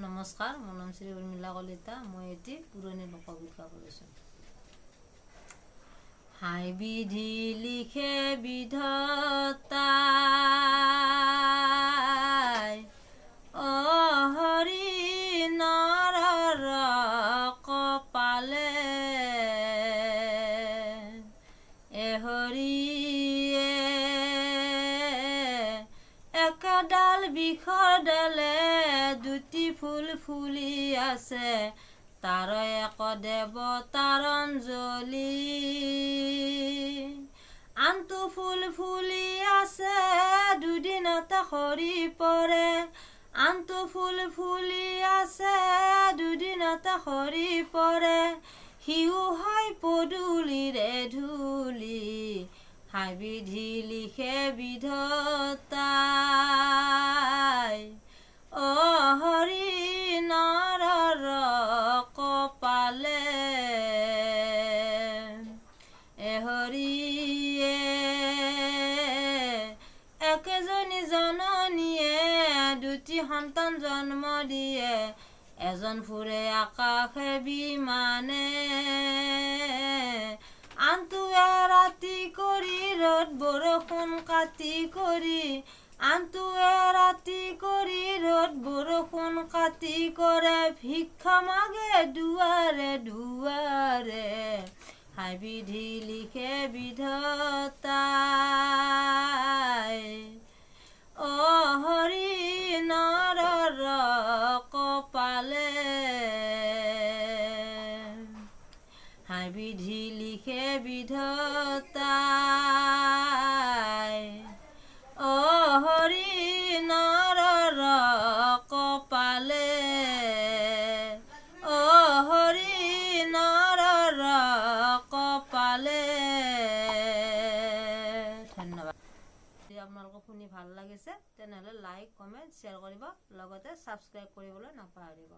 নমস্কাৰ, মোৰ নাম শ্ৰী উৰ্মিলা কলিতা। মই এটি পুৰণি লোকগীত গাব লৈছোঁ। হাই বিধি লিখে বিধতাই, হৰি নৰ কপালে, হৰিয়ে একাডাল বিষৰ ডালে দুটি ফুল ফুলি আছে, তাৰ এক দেৱতাৰ অঞ্জলি। আনটো ফুল ফুলি আছে দুদিনতে সৰি পৰে, আনটো ফুল ফুলি আছে দুদিনতে সৰি পৰে, সিও হয় পদূলিৰে ধূলি। হাই বিধি লিখে বিধতাই, হৰি নৰ কপালে, হৰিয়ে একেজনী জননীয়ে দুটি সন্তান জন্ম দিয়ে, এজন ফুৰে আকাশে বিমানে, আনটো ৰাতি কৰি ৰ'দ বৰষুণ কাটি কৰি, আনটো ৰাতি কৰি ৰ'দ বৰষুণ কাটি কৰে, ভিক্ষা মাগে দুৱাৰে দুৱাৰে। হাই বিধি লিখে বিধতাই, হৰি নৰ কপালে, হাই বিধি লিখে বিধতাই, হৰি নৰ কপালে, হৰি নৰ কপালে। ধন্যবাদ। যদি আপোনালোকক শুনি ভাল লাগিছে তেনেহ'লে লাইক, কমেণ্ট, শ্বেয়াৰ কৰিব, লগতে ছাবস্ক্ৰাইব কৰিবলৈ নাপাহৰিব।